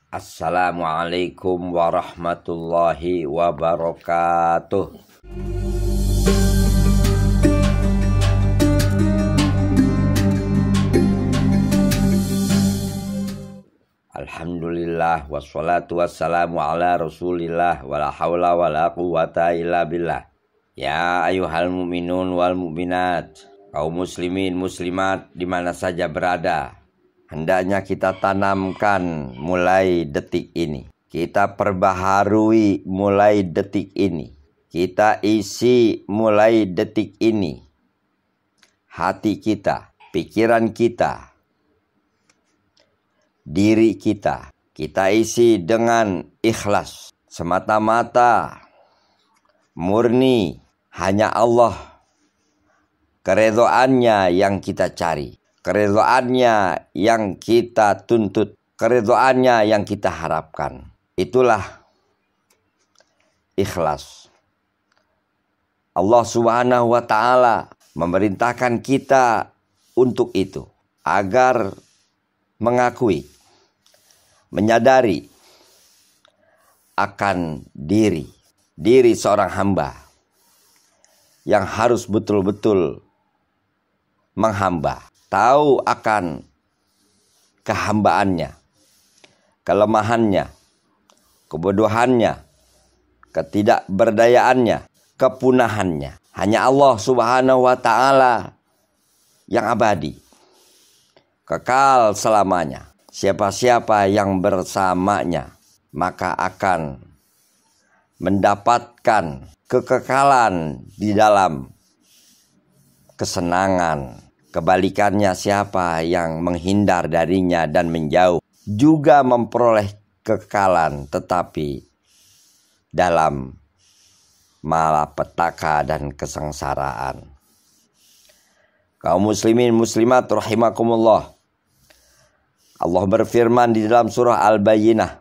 Assalamualaikum warahmatullahi wabarakatuh. Alhamdulillah wassalatu wassalamu ala rasulillah wala hawla wala quwata illa billah. Ya ayuhal mu'minun wal mu'minat, kaum muslimin muslimat di mana saja berada, hendaknya kita tanamkan mulai detik ini. Kita perbaharui mulai detik ini. Kita isi mulai detik ini. Hati kita, pikiran kita, diri kita. Kita isi dengan ikhlas. Semata-mata, murni, hanya Allah. Keridhaannya yang kita cari. Keridhaannya yang kita tuntut, keridhaannya yang kita harapkan. Itulah ikhlas. Allah Subhanahu wa ta'ala memerintahkan kita untuk itu, agar mengakui, menyadari akan diri seorang hamba yang harus betul-betul menghamba. Tahu akan kehambaannya, kelemahannya, kebodohannya, ketidakberdayaannya, kepunahannya. Hanya Allah Subhanahu wa ta'ala yang abadi, kekal selamanya. Siapa-siapa yang bersamanya maka akan mendapatkan kekekalan di dalam kesenangan. Kebalikannya, siapa yang menghindar darinya dan menjauh juga memperoleh kekekalan, tetapi dalam malapetaka dan kesengsaraan. Kaum muslimin muslimat rahimakumullah, Allah berfirman di dalam surah Al-Bayyinah,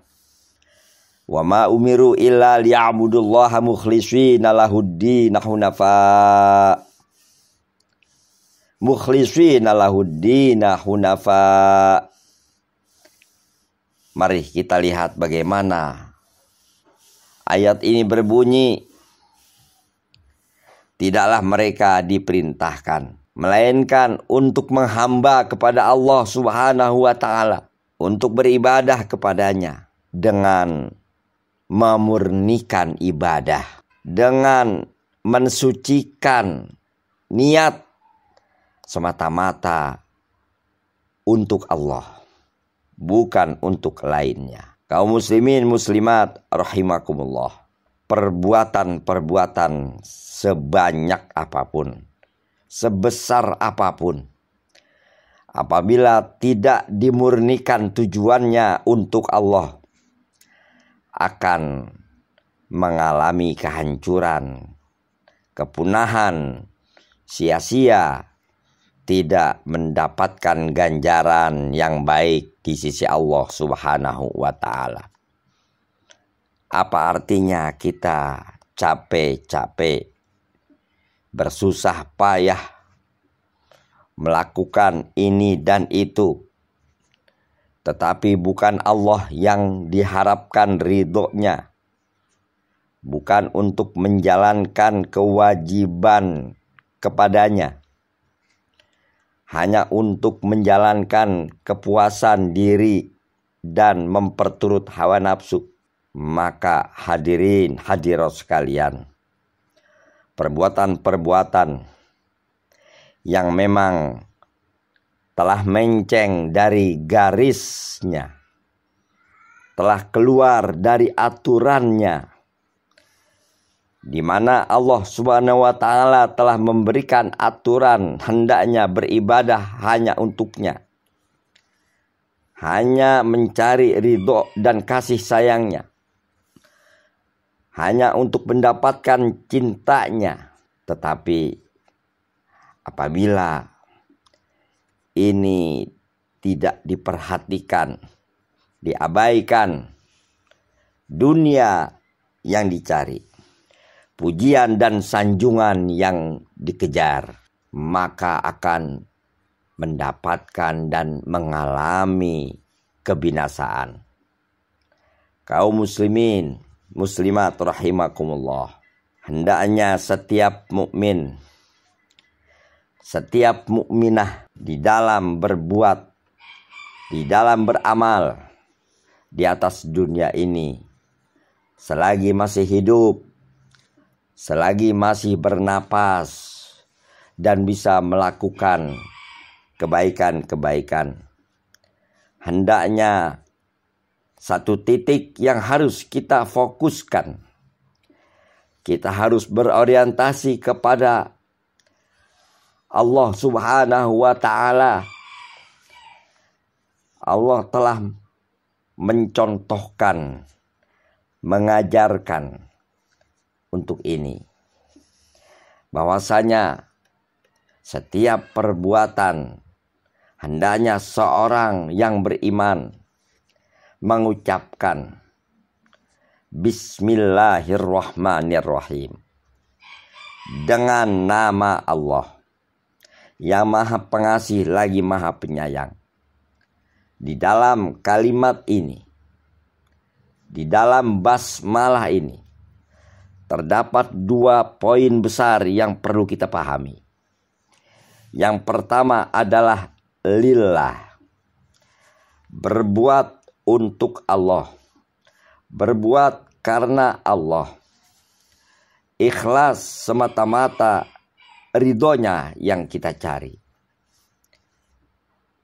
"Wa ma umiru illa liya'budullaha mukhlishina lahuddin hunafa." Mukhlishina lahuddina hunafa. Mari kita lihat bagaimana ayat ini berbunyi. Tidaklah mereka diperintahkan melainkan untuk menghamba kepada Allah Subhanahu wa ta'ala, untuk beribadah kepadanya dengan memurnikan ibadah, dengan mensucikan niat semata-mata untuk Allah, bukan untuk lainnya. Kaum muslimin muslimat rahimakumullah, perbuatan-perbuatan sebanyak apapun, sebesar apapun, apabila tidak dimurnikan tujuannya untuk Allah, akan mengalami kehancuran, kepunahan, sia-sia, tidak mendapatkan ganjaran yang baik di sisi Allah Subhanahu wa ta'ala. Apa artinya kita capek-capek, bersusah payah melakukan ini dan itu, tetapi bukan Allah yang diharapkan ridhonya, bukan untuk menjalankan kewajiban kepadanya, hanya untuk menjalankan kepuasan diri dan memperturut hawa nafsu. Maka hadirin hadirat sekalian, perbuatan-perbuatan yang memang telah menceng dari garisnya, telah keluar dari aturannya, di mana Allah Subhanahu wa ta'ala telah memberikan aturan hendaknya beribadah hanya untuknya, hanya mencari ridho dan kasih sayangnya, hanya untuk mendapatkan cintanya. Tetapi apabila ini tidak diperhatikan, diabaikan, dunia yang dicari, pujian dan sanjungan yang dikejar, maka akan mendapatkan dan mengalami kebinasaan. Kaum muslimin, muslimat rahimakumullah. Hendaknya setiap mukmin, setiap mukminah di dalam berbuat, di dalam beramal di atas dunia ini, selagi masih hidup, selagi masih bernapas dan bisa melakukan kebaikan-kebaikan, hendaknya satu titik yang harus kita fokuskan. Kita harus berorientasi kepada Allah Subhanahu wa Ta'ala. Allah telah mencontohkan, mengajarkan untuk ini, bahwasanya setiap perbuatan hendaknya seorang yang beriman mengucapkan Bismillahirrahmanirrahim, dengan nama Allah yang Maha Pengasih lagi Maha Penyayang. Di dalam kalimat ini, di dalam basmalah ini, terdapat 2 poin besar yang perlu kita pahami. Yang pertama adalah lillah, berbuat untuk Allah, berbuat karena Allah, ikhlas semata-mata ridhonya yang kita cari.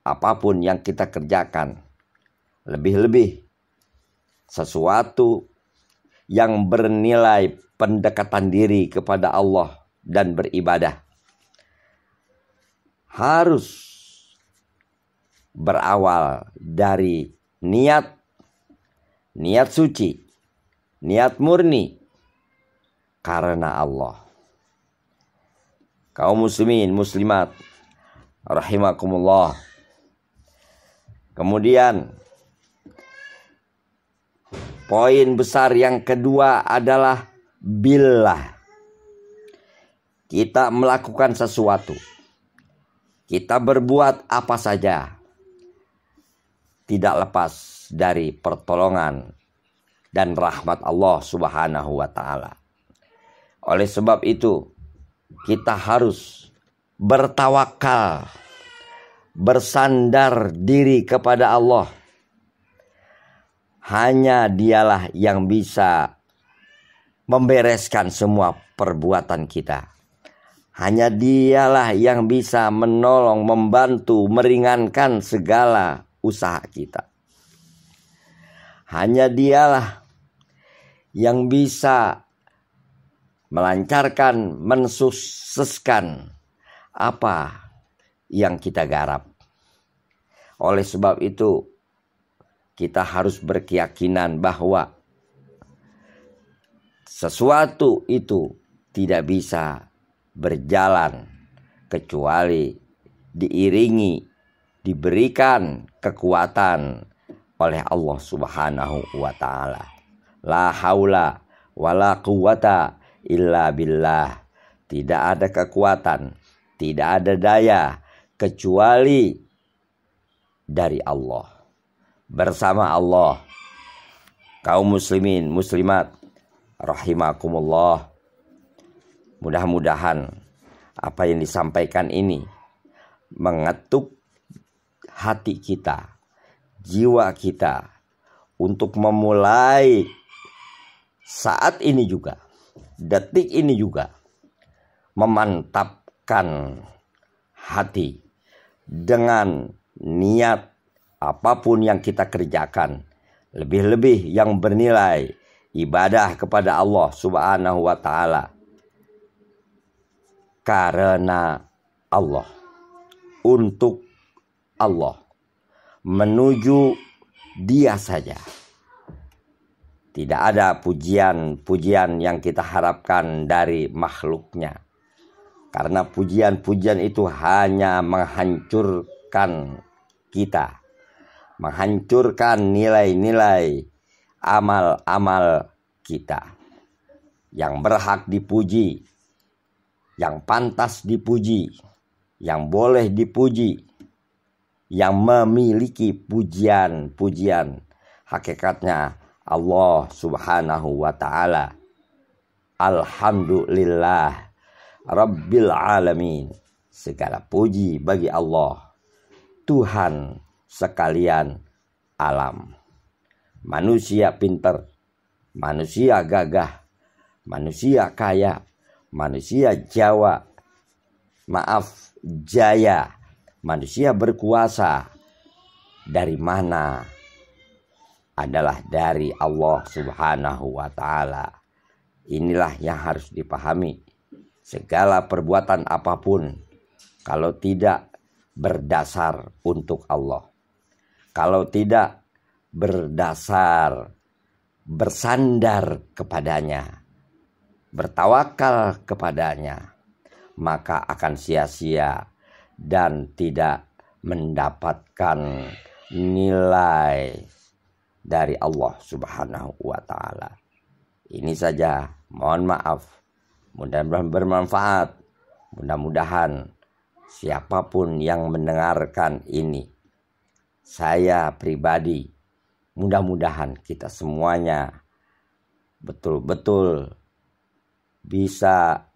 Apapun yang kita kerjakan, lebih-lebih sesuatu yang bernilai pendekatan diri kepada Allah dan beribadah, harus berawal dari niat suci, niat murni karena Allah. Kaum muslimin, muslimat rahimakumullah. Kemudian poin besar yang kedua adalah billah. Kita melakukan sesuatu, kita berbuat apa saja, tidak lepas dari pertolongan dan rahmat Allah Subhanahu wa Ta'ala. Oleh sebab itu, kita harus bertawakal, bersandar diri kepada Allah. Hanya Dialah yang bisa membereskan semua perbuatan kita. Hanya Dialah yang bisa menolong, membantu, meringankan segala usaha kita. Hanya Dialah yang bisa melancarkan, mensukseskan apa yang kita garap. Oleh sebab itu, kita harus berkeyakinan bahwa sesuatu itu tidak bisa berjalan kecuali diiringi, diberikan kekuatan oleh Allah Subhanahu wa Ta'ala. La haula wala quwata illa billah. Tidak ada kekuatan, tidak ada daya kecuali dari Allah. Bersama Allah. Kaum muslimin, muslimat rahimakumullah. Mudah-mudahan apa yang disampaikan ini mengetuk hati kita, jiwa kita, untuk memulai saat ini juga, detik ini juga, memantapkan hati dengan niat apapun yang kita kerjakan, lebih-lebih yang bernilai ibadah kepada Allah Subhanahu wa Ta'ala, karena Allah, untuk Allah, menuju Dia saja. Tidak ada pujian-pujian yang kita harapkan dari makhluknya, karena pujian-pujian itu hanya menghancurkan kita, menghancurkan nilai-nilai amal-amal kita. Yang berhak dipuji, yang pantas dipuji, yang boleh dipuji, yang memiliki pujian-pujian, hakikatnya Allah Subhanahu wa ta'ala. Alhamdulillah Rabbil alamin. Segala puji bagi Allah, Tuhan sekalian alam. Manusia pinter, manusia gagah, manusia kaya, manusia jaya, manusia berkuasa. Dari mana? Adalah dari Allah Subhanahu wa ta'ala. Inilah yang harus dipahami. Segala perbuatan apapun, kalau tidak berdasar untuk Allah, kalau tidak berdasar bersandar kepadanya, bertawakal kepadanya, maka akan sia-sia dan tidak mendapatkan nilai dari Allah Subhanahu wa ta'ala. Ini saja, mohon maaf, mudah-mudahan bermanfaat. Mudah-mudahan siapapun yang mendengarkan ini, saya pribadi, mudah-mudahan kita semuanya betul-betul bisa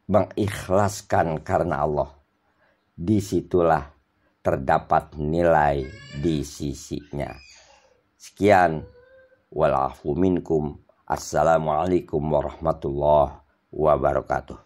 mengikhlaskan karena Allah. Disitulah terdapat nilai di sisinya. Sekian, wal afu minkum. Assalamualaikum warahmatullahi wabarakatuh.